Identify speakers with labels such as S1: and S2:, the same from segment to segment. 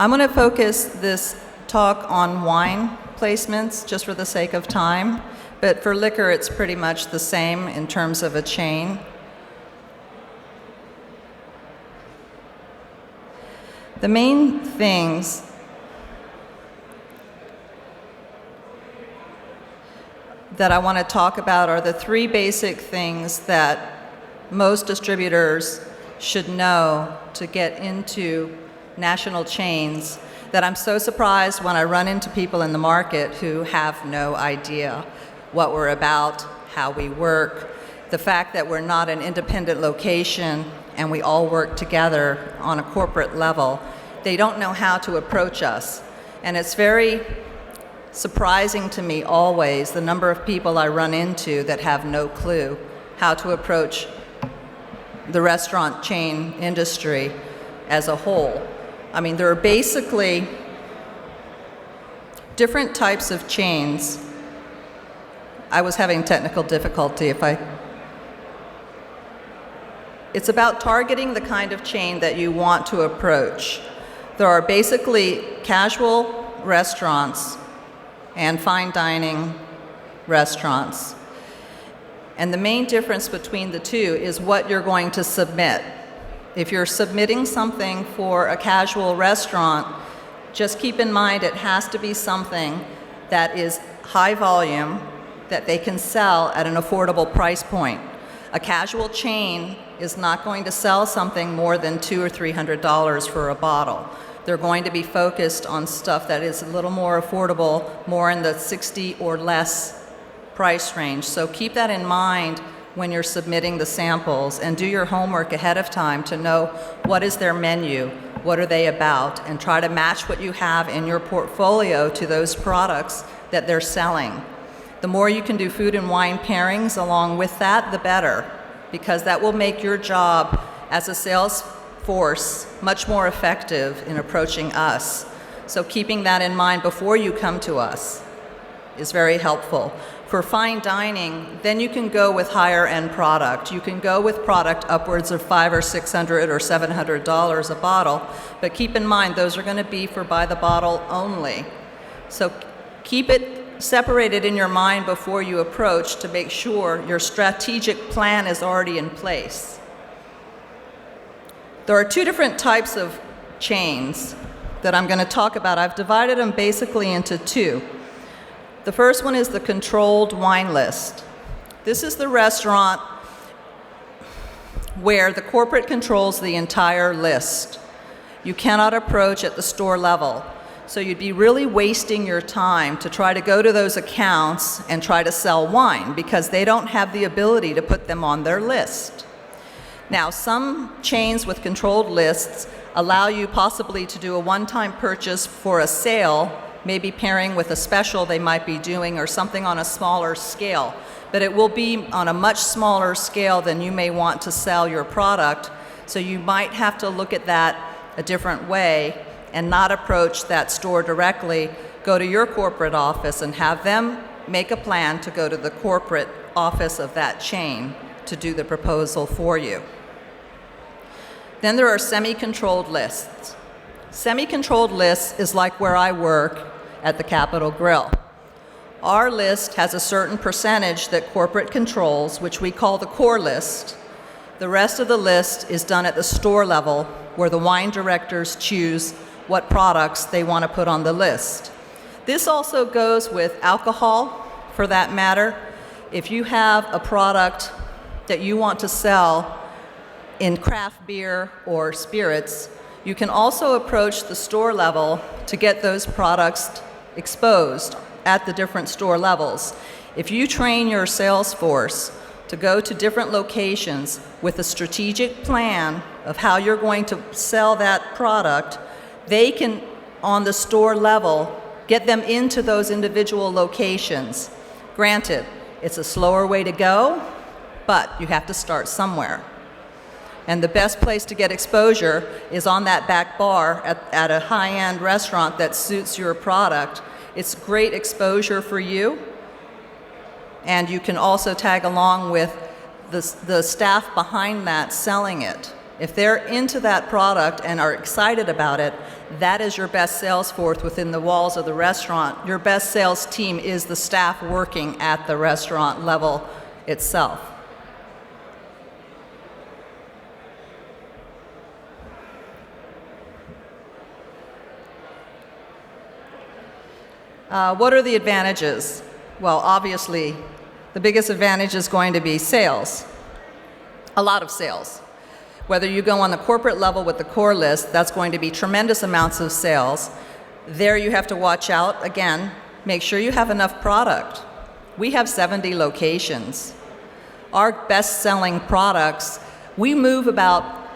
S1: I'm going to focus this talk on wine placements just for the sake of time, but for liquor it's pretty much the same in terms of a chain. The main things that I want to talk about are the three basic things that most distributors should know to get into national chains that I'm so surprised when I run into people in the market who have no idea what we're about, how we work, the fact that we're not an independent location and we all work together on a corporate level. They don't know how to approach us. And it's very surprising to me always the number of people I run into that have no clue how to approach the restaurant chain industry as a whole. I mean, there are basically different types of chains. I was having technical difficulty It's about targeting the kind of chain that you want to approach. There are basically casual restaurants and fine dining restaurants. And the main difference between the two is what you're going to submit. If you're submitting something for a casual restaurant, just keep in mind it has to be something that is high volume, that they can sell at an affordable price point. A casual chain is not going to sell something more than $200 or $300 for a bottle. They're going to be focused on stuff that is a little more affordable, more in the $60 or less price range. So keep that in mind when you're submitting the samples, and do your homework ahead of time to know what is their menu, what are they about, and try to match what you have in your portfolio to those products that they're selling. The more you can do food and wine pairings along with that, the better, because that will make your job as a sales force much more effective in approaching us. So keeping that in mind before you come to us is very helpful. For fine dining, then you can go with higher end product. You can go with product upwards of $500 or $600 or $700 a bottle, but keep in mind those are going to be for by the bottle only. So keep it separated in your mind before you approach to make sure your strategic plan is already in place. There are two different types of chains that I'm going to talk about. I've divided them basically into two. The first one is the controlled wine list. This is the restaurant where the corporate controls the entire list. You cannot approach at the store level. So you'd be really wasting your time to try to go to those accounts and try to sell wine because they don't have the ability to put them on their list. Now, some chains with controlled lists allow you possibly to do a one-time purchase for a sale, maybe pairing with a special they might be doing or something on a smaller scale. But it will be on a much smaller scale than you may want to sell your product, so you might have to look at that a different way and not approach that store directly. Go to your corporate office and have them make a plan to go to the corporate office of that chain to do the proposal for you. Then there are semi-controlled lists. Semi-controlled lists is like where I work at the Capitol Grille. Our list has a certain percentage that corporate controls, which we call the core list. The rest of the list is done at the store level, where the wine directors choose what products they want to put on the list. This also goes with alcohol, for that matter. If you have a product that you want to sell in craft beer or spirits, you can also approach the store level to get those products exposed at the different store levels. If you train your sales force to go to different locations with a strategic plan of how you're going to sell that product, they can, on the store level, get them into those individual locations. Granted, it's a slower way to go, but you have to start somewhere. And the best place to get exposure is on that back bar at a high-end restaurant that suits your product. It's great exposure for you, and you can also tag along with the staff behind that selling it. If they're into that product and are excited about it, that is your best sales force within the walls of the restaurant. Your best sales team is the staff working at the restaurant level itself. What are the advantages? Well, obviously, the biggest advantage is going to be sales. A lot of sales. Whether you go on the corporate level with the core list, that's going to be tremendous amounts of sales. There you have to watch out, again, make sure you have enough product. We have 70 locations. Our best-selling products, we move about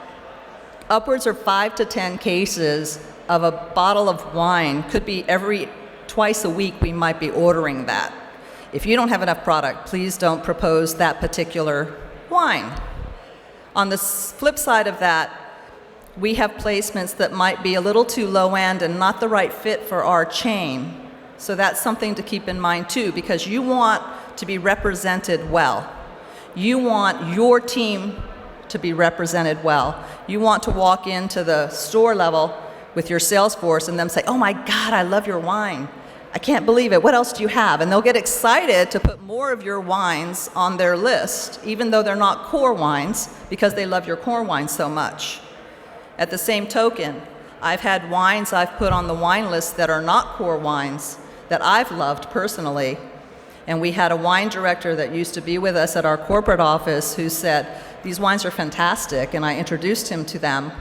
S1: upwards of 5 to 10 cases of a bottle of wine. Could be twice a week we might be ordering that. If you don't have enough product, please don't propose that particular wine. On the flip side of that, we have placements that might be a little too low end and not the right fit for our chain. So that's something to keep in mind too, because you want to be represented well. You want your team to be represented well. You want to walk into the store level with your sales force and them say, "Oh my God, I love your wine. I can't believe it. What else do you have?" And they'll get excited to put more of your wines on their list, even though they're not core wines, because they love your core wine so much. At the same token, I've had wines I've put on the wine list that are not core wines that I've loved personally. And we had a wine director that used to be with us at our corporate office who said, "These wines are fantastic," and I introduced him to them.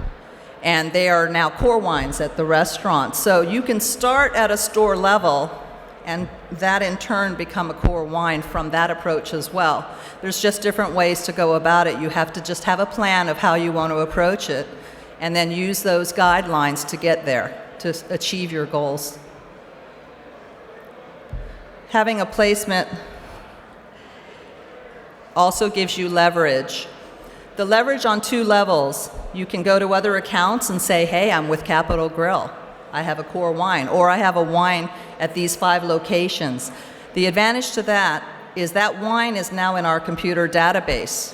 S1: And they are now core wines at the restaurant. So you can start at a store level and that in turn become a core wine from that approach as well. There's just different ways to go about it. You have to just have a plan of how you want to approach it and then use those guidelines to get there, to achieve your goals. Having a placement also gives you leverage. The leverage on 2 levels. You can go to other accounts and say, "Hey, I'm with Capital Grille. I have a core wine," or "I have a wine at these 5 locations." The advantage to that is that wine is now in our computer database.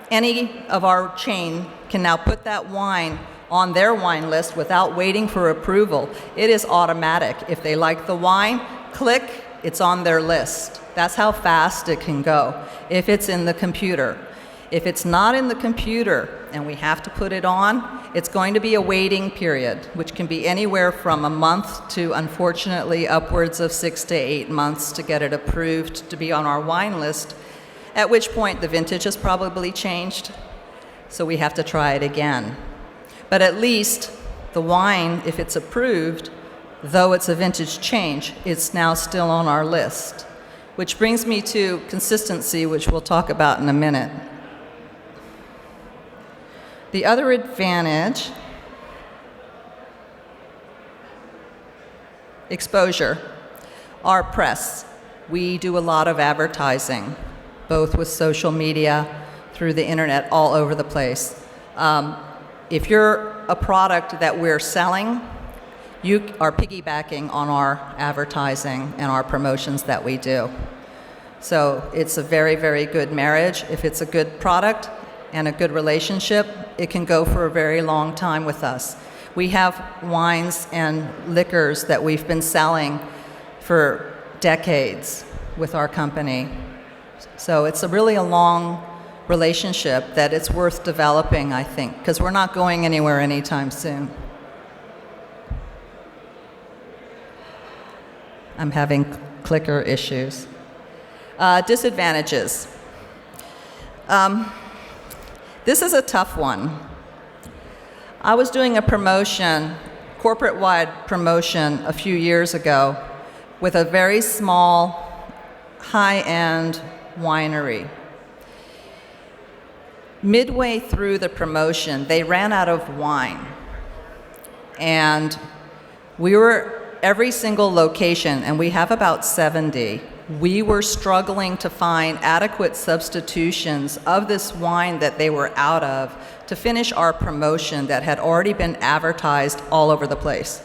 S1: Any of our chain can now put that wine on their wine list without waiting for approval. It is automatic. If they like the wine, click, it's on their list. That's how fast it can go if it's in the computer. If it's not in the computer and we have to put it on, it's going to be a waiting period, which can be anywhere from a month to, unfortunately, upwards of 6 to 8 months to get it approved to be on our wine list, at which point the vintage has probably changed, so we have to try it again. But at least the wine, if it's approved, though it's a vintage change, it's now still on our list. Which brings me to consistency, which we'll talk about in a minute. The other advantage, exposure. Our press. We do a lot of advertising, both with social media, through the internet, all over the place. If you're a product that we're selling, you are piggybacking on our advertising and our promotions that we do. So it's a very, very good marriage. If it's a good product and a good relationship, it can go for a very long time with us. We have wines and liquors that we've been selling for decades with our company. So it's really a long relationship that it's worth developing, I think, because we're not going anywhere anytime soon. I'm having clicker issues. Disadvantages. This is a tough one. I was doing a promotion, corporate-wide promotion, a few years ago with a very small, high-end winery. Midway through the promotion, they ran out of wine. And we were, every single location, and we have about 70, we were struggling to find adequate substitutions of this wine that they were out of to finish our promotion that had already been advertised all over the place.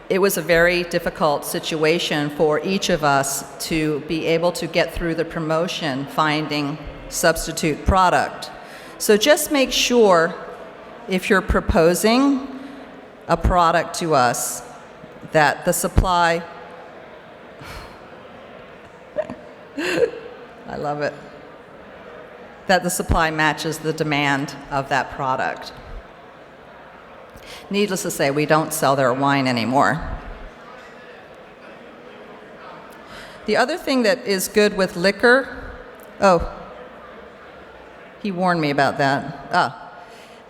S1: It was a very difficult situation for each of us to be able to get through the promotion finding substitute product. So just make sure if you're proposing a product to us that the supply, I love it, that the supply matches the demand of that product. Needless to say, we don't sell their wine anymore. The other thing that is good with liquor, he warned me about that.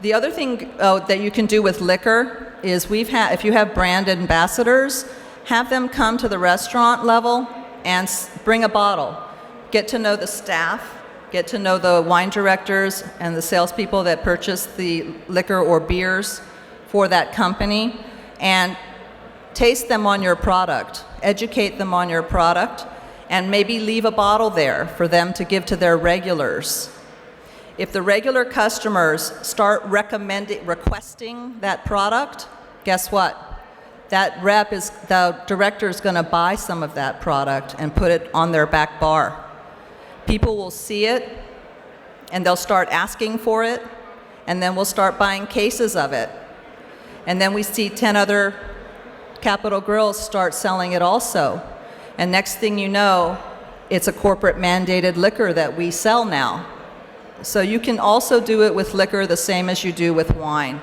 S1: The other thing that you can do with liquor is if you have brand ambassadors, have them come to the restaurant level and bring a bottle. Get to know the staff, get to know the wine directors and the salespeople that purchase the liquor or beers for that company, and taste them on your product, educate them on your product, and maybe leave a bottle there for them to give to their regulars. If the regular customers start requesting that product, guess what? The director is going to buy some of that product and put it on their back bar. People will see it, and they'll start asking for it, and then we'll start buying cases of it. And then we see 10 other Capital Grilles start selling it also. And next thing you know, it's a corporate mandated liquor that we sell now. So you can also do it with liquor the same as you do with wine.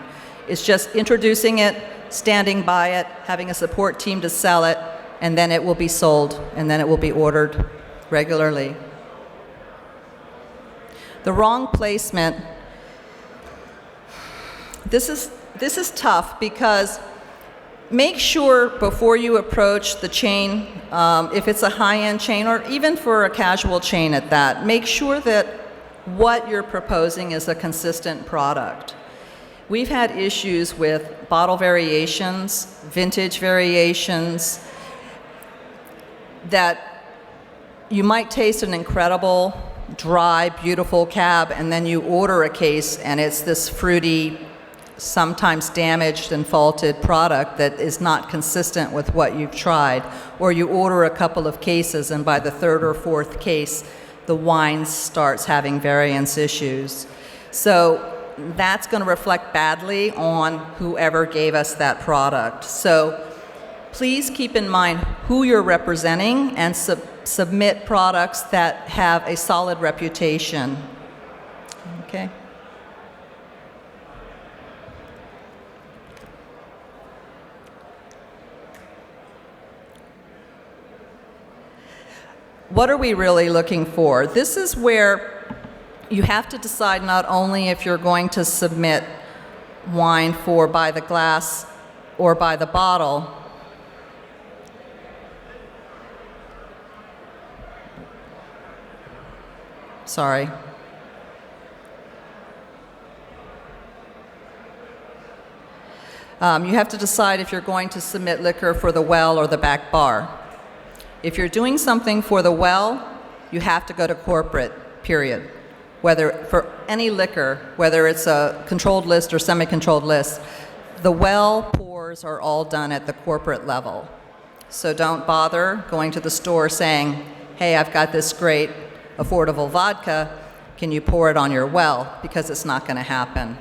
S1: It's just introducing it, standing by it, having a support team to sell it, and then it will be sold, and then it will be ordered regularly. The wrong placement. This is tough because make sure before you approach the chain, if it's a high-end chain or even for a casual chain at that, make sure that what you're proposing is a consistent product. We've had issues with bottle variations, vintage variations, that you might taste an incredible, dry, beautiful cab, and then you order a case and it's this fruity, sometimes damaged and faulted product that is not consistent with what you've tried. Or you order a couple of cases, and by the third or fourth case, the wine starts having variance issues. So that's going to reflect badly on whoever gave us that product. So please keep in mind who you're representing and submit products that have a solid reputation. Okay? What are we really looking for? This is where you have to decide not only if you're going to submit wine for by the glass or by the bottle. Sorry. You have to decide if you're going to submit liquor for the well or the back bar. If you're doing something for the well, you have to go to corporate, period. Whether for any liquor, whether it's a controlled list or semi-controlled list, the well pours are all done at the corporate level. So don't bother going to the store saying, hey, I've got this great affordable vodka, can you pour it on your well? Because it's not going to happen.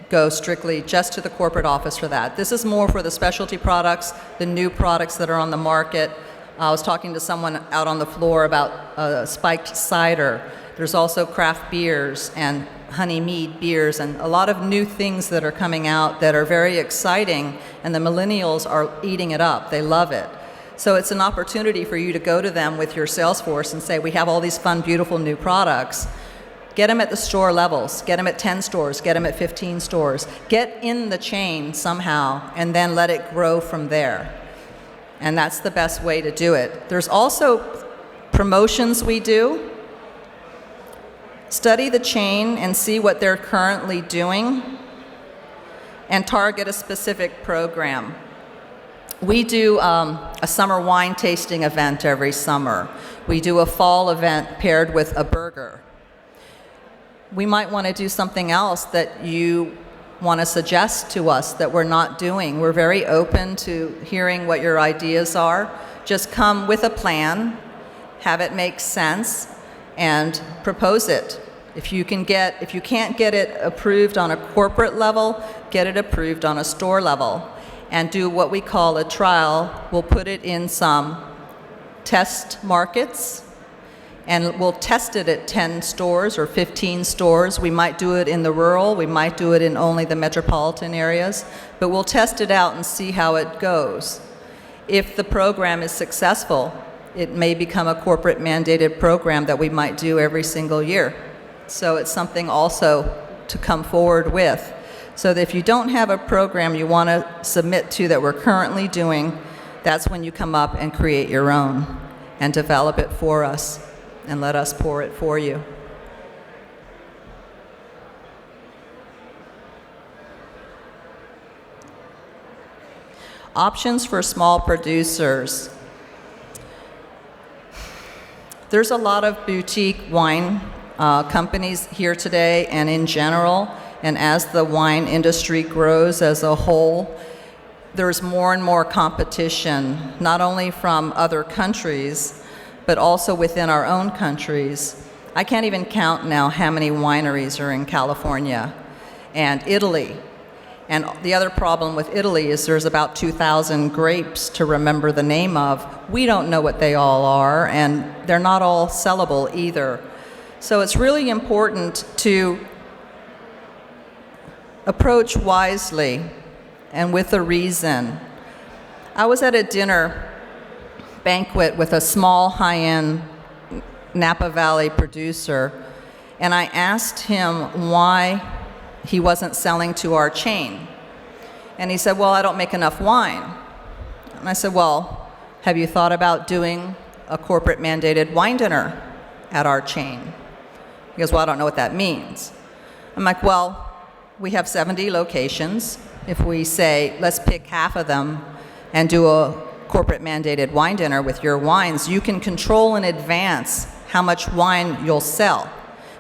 S1: Go strictly just to the corporate office for that. This is more for the specialty products, the new products that are on the market. I was talking to someone out on the floor about spiked cider. There's also craft beers and honey mead beers and a lot of new things that are coming out that are very exciting, and the millennials are eating it up. They love it. So it's an opportunity for you to go to them with your sales force and say, we have all these fun, beautiful new products. Get them at the store levels. Get them at 10 stores. Get them at 15 stores. Get in the chain somehow, and then let it grow from there. And that's the best way to do it. There's also promotions we do. Study the chain and see what they're currently doing and target a specific program. We do a summer wine tasting event every summer. We do a fall event paired with a burger. We might want to do something else that you want to suggest to us that we're not doing. We're very open to hearing what your ideas are. Just come with a plan, have it make sense, and propose it. If you can't get it approved on a corporate level, get it approved on a store level and do what we call a trial. We'll put it in some test markets and we'll test it at 10 stores or 15 stores. We might do it in the rural, we might do it in only the metropolitan areas, but we'll test it out and see how it goes. If the program is successful, it may become a corporate mandated program that we might do every single year. So it's something also to come forward with. So that if you don't have a program you want to submit to that we're currently doing, that's when you come up and create your own and develop it for us and let us pour it for you. Options for small producers. There's a lot of boutique wine companies here today and in general, and as the wine industry grows as a whole, there's more and more competition, not only from other countries, but also within our own countries. I can't even count now how many wineries are in California and Italy. And the other problem with Italy is there's about 2,000 grapes to remember the name of. We don't know what they all are, and they're not all sellable either. So it's really important to approach wisely and with a reason. I was at a dinner banquet with a small high-end Napa Valley producer, and I asked him why he wasn't selling to our chain. And he said, well, I don't make enough wine. And I said, well, have you thought about doing a corporate mandated wine dinner at our chain? He goes, well, I don't know what that means. I'm like, well, we have 70 locations. If we say, let's pick half of them and do a corporate mandated wine dinner with your wines, you can control in advance how much wine you'll sell,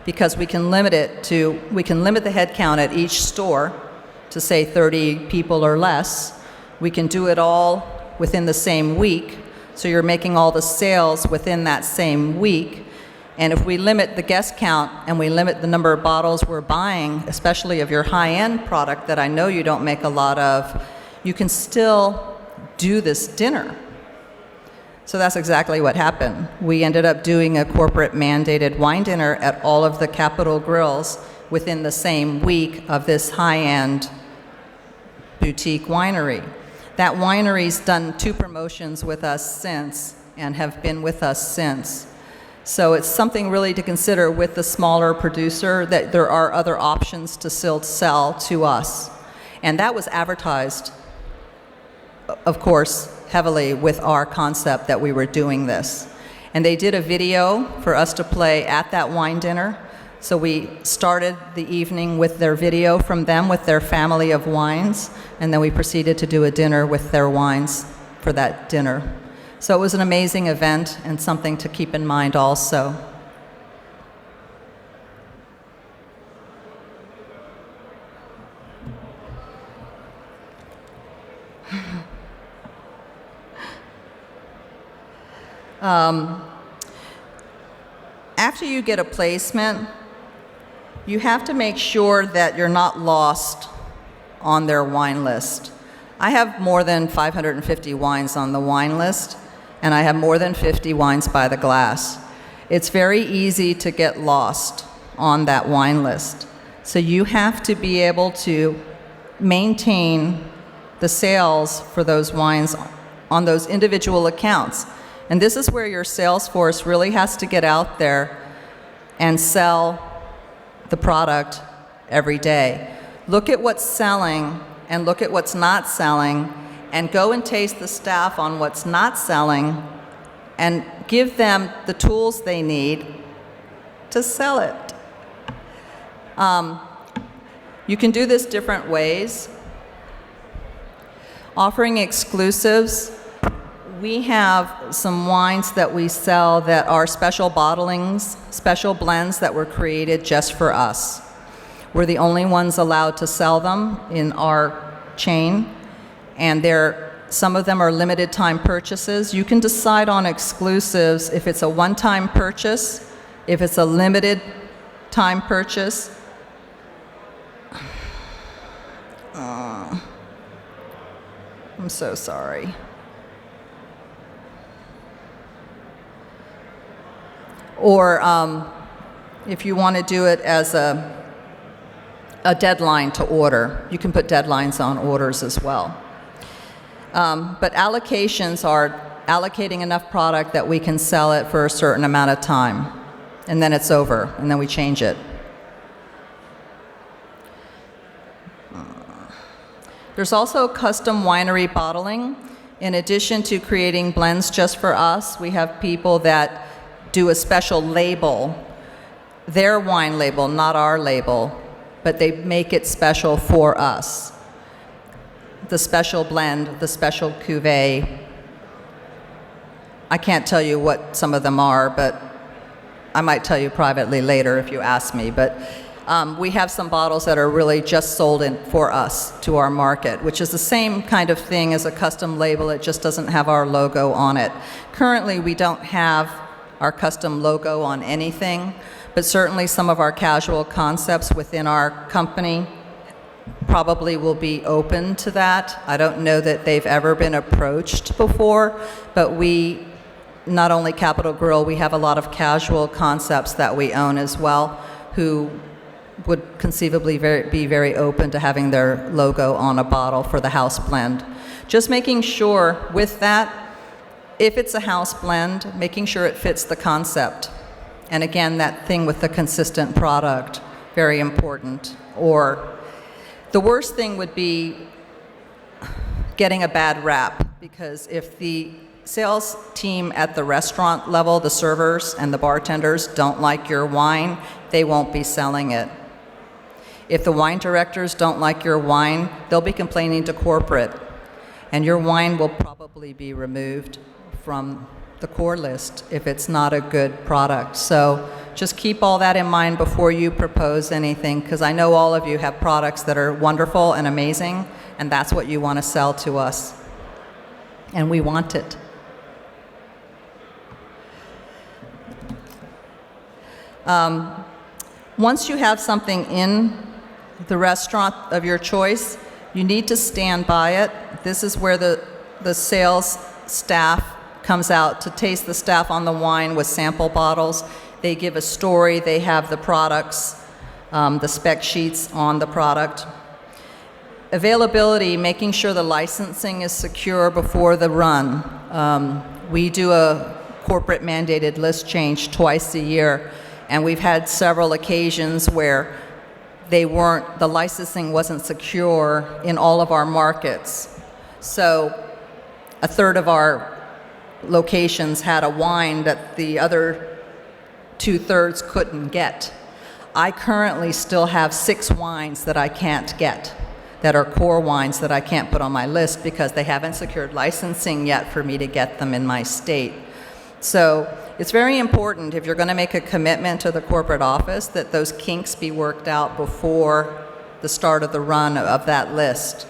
S1: because we can limit the head count at each store to say 30 people or less. We can do it all within the same week, so you're making all the sales within that same week. And if we limit the guest count and we limit the number of bottles we're buying, especially of your high-end product that I know you don't make a lot of, you can still do this dinner. So that's exactly what happened. We ended up doing a corporate mandated wine dinner at all of the Capitol Grilles within the same week of this high-end boutique winery. That winery's done 2 promotions with us since and have been with us since. So it's something really to consider with the smaller producer, that there are other options to still sell to us. And that was advertised, of course, heavily with our concept that we were doing this. And they did a video for us to play at that wine dinner. So we started the evening with their video from them with their family of wines, and then we proceeded to do a dinner with their wines for that dinner. So it was an amazing event and something to keep in mind also. After you get a placement, you have to make sure that you're not lost on their wine list. I have more than 550 wines on the wine list, and I have more than 50 wines by the glass. It's very easy to get lost on that wine list. So you have to be able to maintain the sales for those wines on those individual accounts. And this is where your sales force really has to get out there and sell the product every day. Look at what's selling and look at what's not selling, and go and taste the staff on what's not selling and give them the tools they need to sell it. You can do this different ways. Offering exclusives. We have some wines that we sell that are special bottlings, special blends that were created just for us. We're the only ones allowed to sell them in our chain, and some of them are limited time purchases. You can decide on exclusives if it's a one-time purchase, if it's a limited time purchase. I'm so sorry. Or if you want to do it as a deadline to order, you can put deadlines on orders as well. But allocations are allocating enough product that we can sell it for a certain amount of time, and then it's over, and then we change it. There's also custom winery bottling. In addition to creating blends just for us, we have people that do a special label, their wine label, not our label, but they make it special for us. The special blend, the special cuvee. I can't tell you what some of them are, but I might tell you privately later if you ask me. But we have some bottles that are really just sold in for us to our market, which is the same kind of thing as a custom label. It just doesn't have our logo on it. Currently, we don't have our custom logo on anything, but certainly some of our casual concepts within our company probably will be open to that. I don't know that they've ever been approached before, but we, not only Capital Grille, we have a lot of casual concepts that we own as well, who would conceivably be very open to having their logo on a bottle for the house blend. Just making sure with that, if it's a house blend, making sure it fits the concept. And again, that thing with the consistent product, very important. Or the worst thing would be getting a bad rap, because if the sales team at the restaurant level, the servers and the bartenders, don't like your wine, they won't be selling it. If the wine directors don't like your wine, they'll be complaining to corporate, and your wine will probably be removed from the core list if it's not a good product. So just keep all that in mind before you propose anything, because I know all of you have products that are wonderful and amazing, and that's what you want to sell to us. And we want it. Once you have something in the restaurant of your choice, you need to stand by it. This is where the sales staff comes out to taste the staff on the wine with sample bottles. They give a story. They have the products, the spec sheets on the product. Availability, making sure the licensing is secure before the run. We do a corporate mandated list change twice a year, and we've had several occasions where the licensing wasn't secure in all of our markets. So a third of our locations had a wine that the other 2/3 couldn't get. I currently still have 6 wines that I can't get, that are core wines that I can't put on my list because they haven't secured licensing yet for me to get them in my state. So it's very important, if you're going to make a commitment to the corporate office, that those kinks be worked out before the start of the run of that list.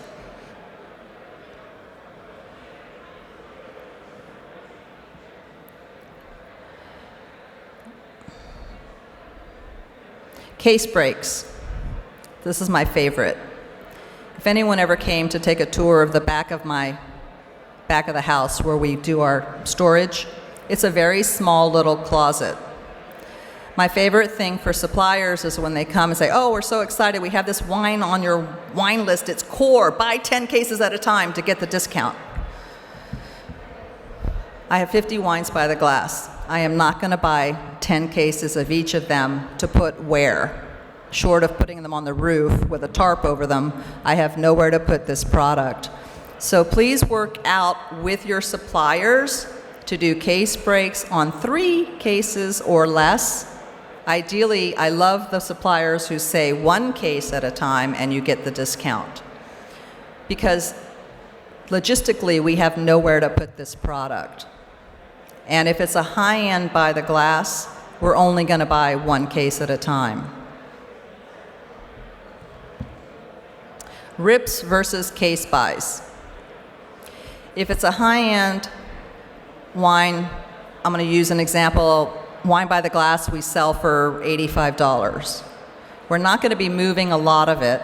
S1: Case breaks. This is my favorite. If anyone ever came to take a tour of the back of the house where we do our storage, it's a very small little closet. My favorite thing for suppliers is when they come and say, "Oh, we're so excited, we have this wine on your wine list, it's core, buy 10 cases at a time to get the discount." I have 50 wines by the glass. I am not going to buy 10 cases of each of them to put where? Short of putting them on the roof with a tarp over them, I have nowhere to put this product. So please work out with your suppliers to do case breaks on 3 cases or less. Ideally, I love the suppliers who say 1 case at a time and you get the discount. Because logistically, we have nowhere to put this product. And if it's a high-end by the glass, we're only going to buy 1 case at a time. RIPs versus case buys. If it's a high-end wine, I'm going to use an example wine by the glass we sell for $85. We're not going to be moving a lot of it,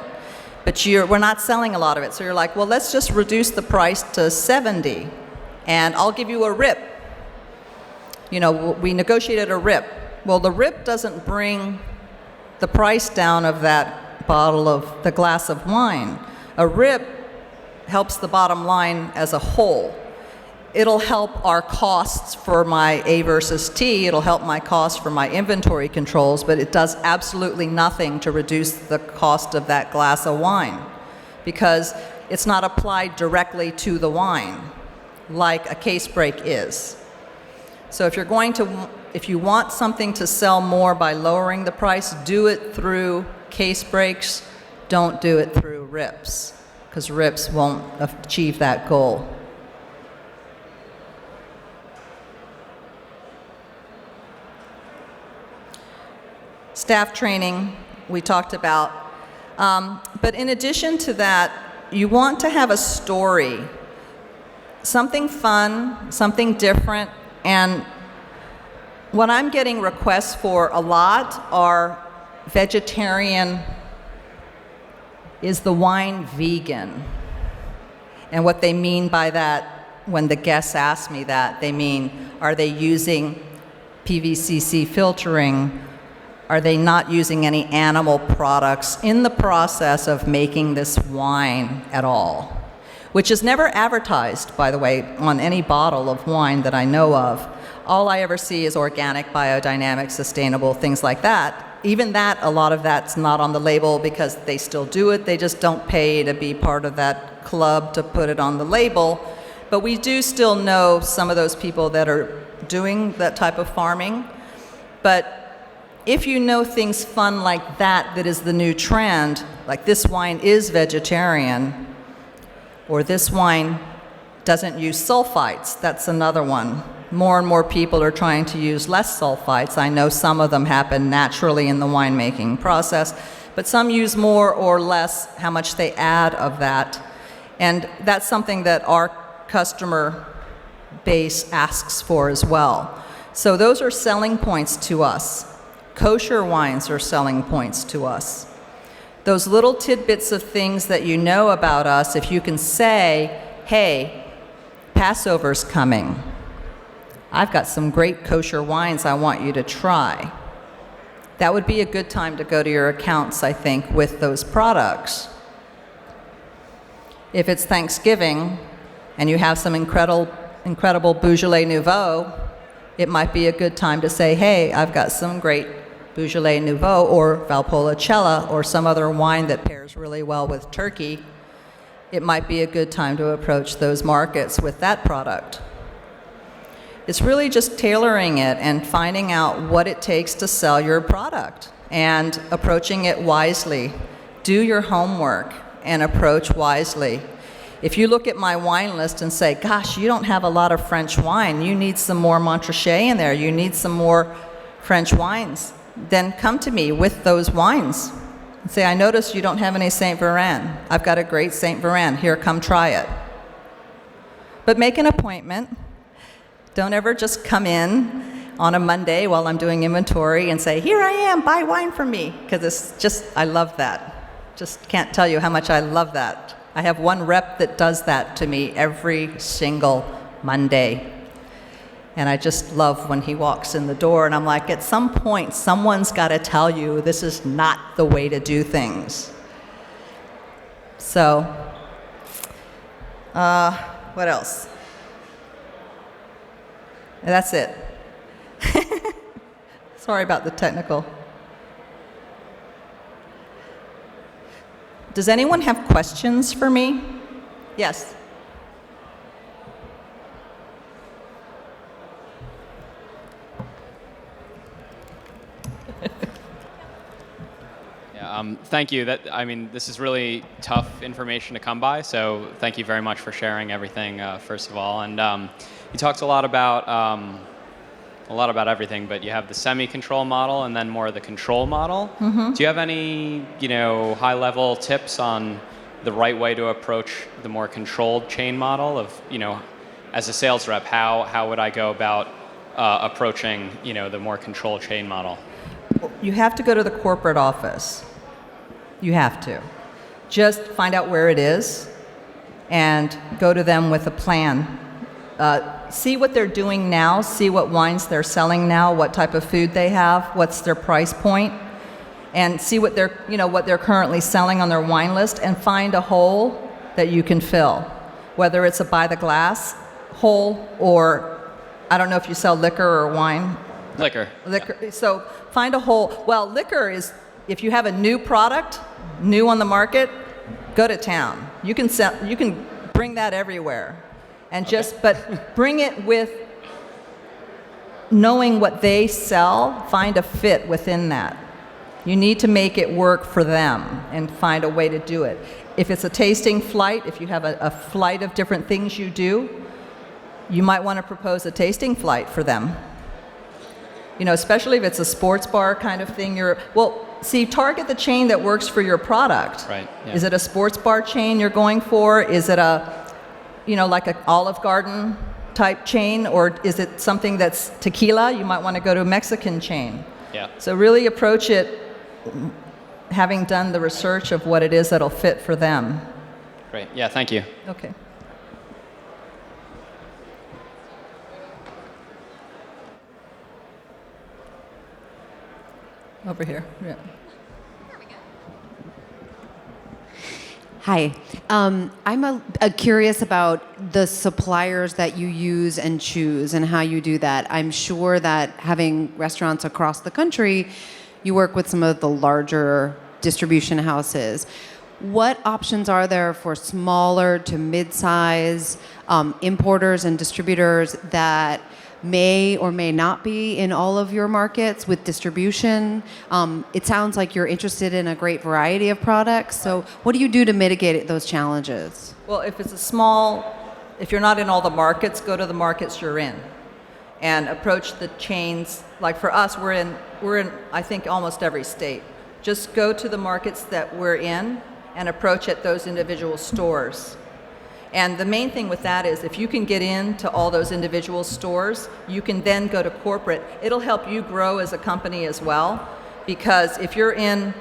S1: but we're not selling a lot of it. So you're like, well, let's just reduce the price to 70, and I'll give you a rip. You know, we negotiated a rip. Well, the rip doesn't bring the price down of that bottle of the glass of wine. A rip helps the bottom line as a whole. It'll help our costs for my A versus T, it'll help my costs for my inventory controls, but it does absolutely nothing to reduce the cost of that glass of wine because it's not applied directly to the wine like a case break is. So if you want something to sell more by lowering the price, do it through case breaks, don't do it through rips, because rips won't achieve that goal. Staff training, we talked about. But in addition to that, you want to have a story, something fun, something different, and what I'm getting requests for a lot are vegetarian, is the wine vegan? And what they mean by that, when the guests ask me that, they mean, are they using PVCC filtering? Are they not using any animal products in the process of making this wine at all? Which is never advertised, by the way, on any bottle of wine that I know of. All I ever see is organic, biodynamic, sustainable, things like that. Even that, a lot of that's not on the label because they still do it. They just don't pay to be part of that club to put it on the label. But we do still know some of those people that are doing that type of farming. But if you know things fun like that, that is the new trend, like this wine is vegetarian, or this wine doesn't use sulfites, that's another one. More and more people are trying to use less sulfites. I know some of them happen naturally in the winemaking process, but some use more or less how much they add of that. And that's something that our customer base asks for as well. So those are selling points to us. Kosher wines are selling points to us. Those little tidbits of things that you know about us, if you can say, hey, Passover's coming. I've got some great kosher wines I want you to try. That would be a good time to go to your accounts, I think, with those products. If it's Thanksgiving and you have some incredible Beaujolais Nouveau, it might be a good time to say, hey, I've got some great Beaujolais Nouveau or Valpolicella or some other wine that pairs really well with turkey. It might be a good time to approach those markets with that product. It's really just tailoring it and finding out what it takes to sell your product and approaching it wisely. Do your homework and approach wisely. If you look at my wine list and say, gosh, you don't have a lot of French wine, you need some more Montrachet in there, you need some more French wines, then come to me with those wines. And say, I noticed you don't have any Saint Veran. I've got a great Saint Veran. Here, come try it. But make an appointment. Don't ever just come in on a Monday while I'm doing inventory and say, here I am, buy wine from me. Because it's just, I love that. Just can't tell you how much I love that. I have one rep that does that to me every single Monday. And I just love when he walks in the door and I'm like, at some point, someone's got to tell you this is not the way to do things. So, what else? That's it. Sorry about the technical. Does anyone have questions for me? Yes.
S2: Thank you. This is really tough information to come by, so thank you very much for sharing everything, first of all. And you talked a lot about everything, but you have the semi-control model and then more of the control model. Mm-hmm. Do you have any, high-level tips on the right way to approach the more controlled chain model of, as a sales rep, how would I go about approaching, the more control chain model?
S1: You have to go to the corporate office. You have to. Just find out where it is and go to them with a plan. See what they're doing now, see what wines they're selling now, what type of food they have, what's their price point, and see what they're currently selling on their wine list, and find a hole that you can fill, whether it's a by the glass hole, or I don't know if you sell liquor or wine.
S2: Liquor.
S1: Yeah. So find a hole. Well, liquor is, if you have a new product, new on the market, go to town. You can bring that everywhere. And but bring it with knowing what they sell, find a fit within that. You need to make it work for them and find a way to do it. If it's a tasting flight, if you have a flight of different things you do, you might want to propose a tasting flight for them. Especially if it's a sports bar kind of thing. Target the chain that works for your product.
S2: Right. Yeah.
S1: Is it a sports bar chain you're going for? Is it like an Olive Garden type chain, or is it something that's tequila? You might want to go to a Mexican chain.
S2: Yeah.
S1: So really approach it having done the research of what it is that'll fit for them.
S2: Great. Yeah, thank you.
S1: Okay. Over here. Yeah.
S3: Hi. I'm curious about the suppliers that you use and choose and how you do that. I'm sure that having restaurants across the country, you work with some of the larger distribution houses. What options are there for smaller to mid-size importers and distributors that may or may not be in all of your markets with distribution? It sounds like you're interested in a great variety of products. So what do you do to mitigate those challenges?
S1: Well, if you're not in all the markets, go to the markets you're in and approach the chains. Like for us, we're in I think almost every state. Just go to the markets that we're in and approach at those individual stores. And the main thing with that is if you can get into all those individual stores, you can then go to corporate. It'll help you grow as a company as well, because if you're in,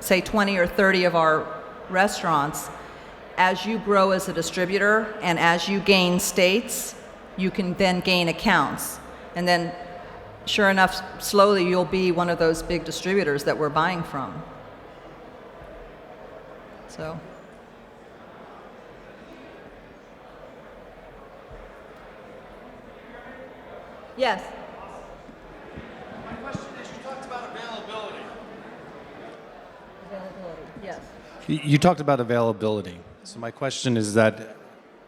S1: say, 20 or 30 of our restaurants, as you grow as a distributor and as you gain states, you can then gain accounts. And then, sure enough, slowly you'll be one of those big distributors that we're buying from. So. Yes.
S4: My question is, you talked about availability.
S1: Availability, yes.
S4: You talked about availability. So my question is that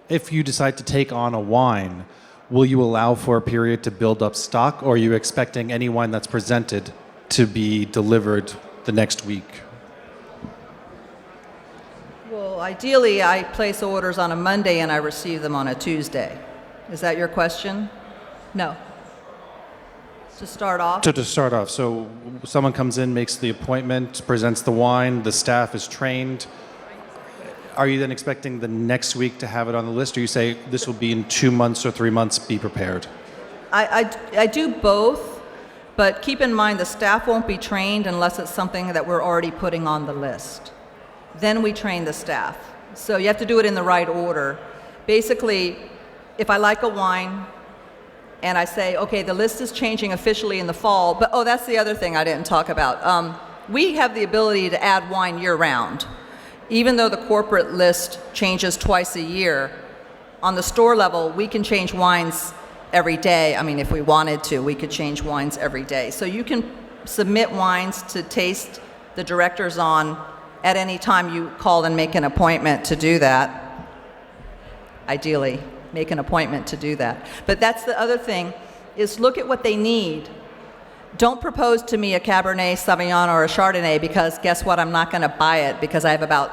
S4: if you decide to take on a wine, will you allow for a period to build up stock, or are you expecting any wine that's presented to be delivered the next week?
S1: Well, ideally, I place orders on a Monday and I receive them on a Tuesday. Is that your question? No. To start off?
S4: To start off, so someone comes in, makes the appointment, presents the wine, the staff is trained. Are you then expecting the next week to have it on the list, or you say this will be in 2 months or 3 months, be prepared?
S1: I do both, but keep in mind the staff won't be trained unless it's something that we're already putting on the list. Then we train the staff. So you have to do it in the right order. Basically, if I like a wine, and I say, okay, the list is changing officially in the fall, but that's the other thing I didn't talk about. We have the ability to add wine year-round. Even though the corporate list changes twice a year, on the store level, we can change wines every day. I mean, if we wanted to, we could change wines every day. So you can submit wines to taste the directors on at any time you call and make an appointment to do that, ideally. Make an appointment to do that. But that's the other thing, is look at what they need. Don't propose to me a Cabernet Sauvignon or a Chardonnay, because guess what? I'm not going to buy it because I have about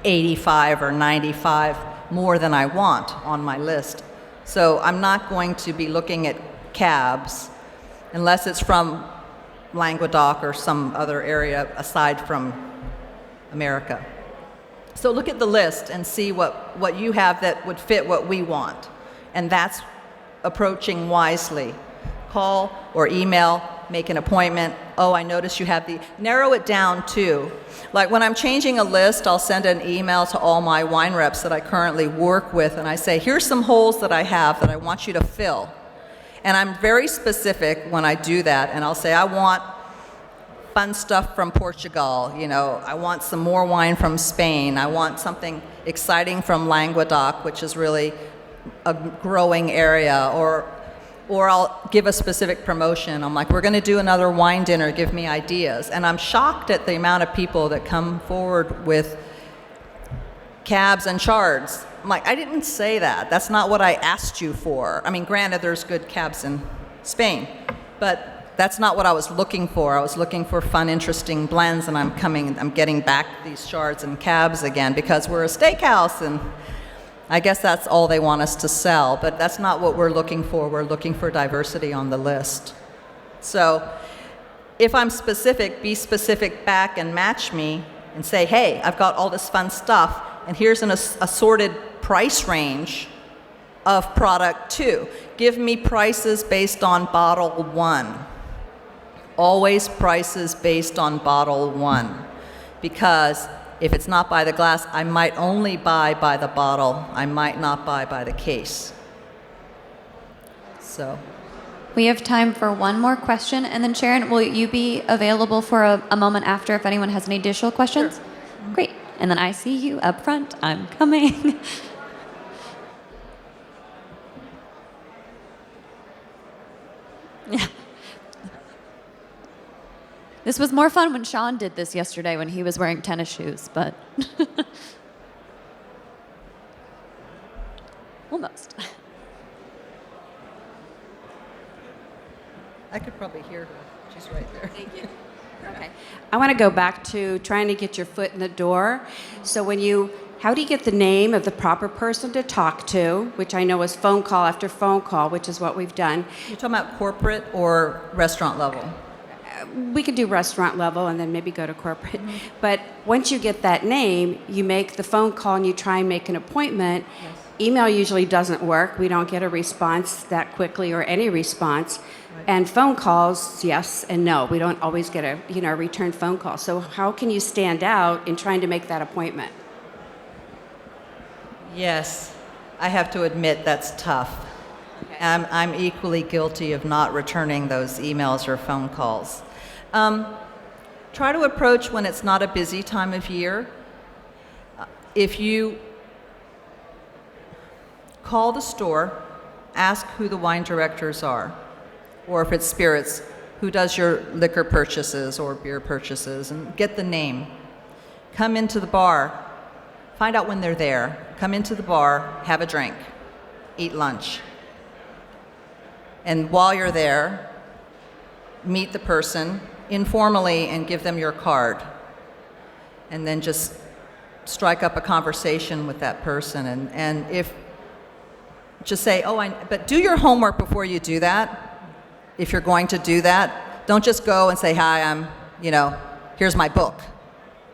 S1: 85 or 95 more than I want on my list. So I'm not going to be looking at cabs unless it's from Languedoc or some other area aside from America. So look at the list and see what you have that would fit what we want. And that's approaching wisely. call or email, make an appointment. Oh, I notice you have the, narrow it down too. Like when I'm changing a list, I'll send an email to all my wine reps that I currently work with, and I say, here's some holes that I have that I want you to fill. And I'm very specific when I do that, and I'll say, I want fun stuff from Portugal, I want some more wine from Spain, I want something exciting from Languedoc, which is really a growing area, or I'll give a specific promotion. I'm like, we're going to do another wine dinner, give me ideas. And I'm shocked at the amount of people that come forward with cabs and chards. I'm like, I didn't say that. That's not what I asked you for. I mean, granted, there's good cabs in Spain, but that's not what I was looking for. I was looking for fun, interesting blends, and I'm getting back these chards and cabs again because we're a steakhouse, and I guess that's all they want us to sell, but that's not what we're looking for. We're looking for diversity on the list. So if I'm specific, be specific back and match me and say, hey, I've got all this fun stuff, and here's an assorted price range of product too. Give me prices based on bottle one. Always prices based on bottle one, because if it's not by the glass, I might only buy by the bottle. I might not buy by the case. So.
S5: We have time for one more question, and then Sharyn, will you be available for a moment after if anyone has any additional questions? Sure. Great. And then I see you up front. I'm coming. Yeah. This was more fun when Sean did this yesterday when he was wearing tennis shoes, but almost.
S1: I could probably hear her. She's right there.
S6: Thank you. Okay. I want to go back to trying to get your foot in the door. So how do you get the name of the proper person to talk to, which I know is phone call after phone call, which is what we've done.
S1: You're talking about corporate or restaurant level?
S6: We could do restaurant level and then maybe go to corporate. Mm-hmm. But once you get that name, you make the phone call and you try and make an appointment. Yes. Email usually doesn't work. We don't get a response that quickly or any response. Right. And phone calls, yes and no. We don't always get a return phone call. So how can you stand out in trying to make that appointment?
S1: Yes, I have to admit that's tough. Okay. I'm equally guilty of not returning those emails or phone calls. Try to approach when it's not a busy time of year. If you call the store, ask who the wine directors are, or if it's spirits, who does your liquor purchases or beer purchases, and get the name. Come into the bar, find out when they're there. Come into the bar, have a drink, eat lunch. And while you're there, meet the person informally and give them your card. And then just strike up a conversation with that person. And if, just say, but do your homework before you do that. If you're going to do that, don't just go and say, hi, here's my book.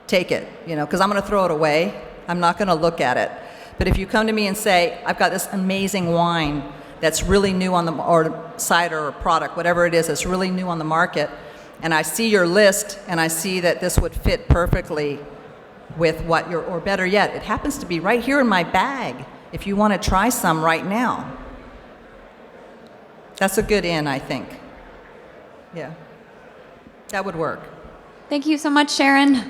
S1: Take it, because I'm going to throw it away. I'm not going to look at it. But if you come to me and say, I've got this amazing wine that's really new on or cider or product, whatever it is that's really new on the market, and I see your list and I see that this would fit perfectly with what or better yet, it happens to be right here in my bag if you want to try some right now. That's a good in, I think. Yeah. That would work.
S5: Thank you so much, Sharyn.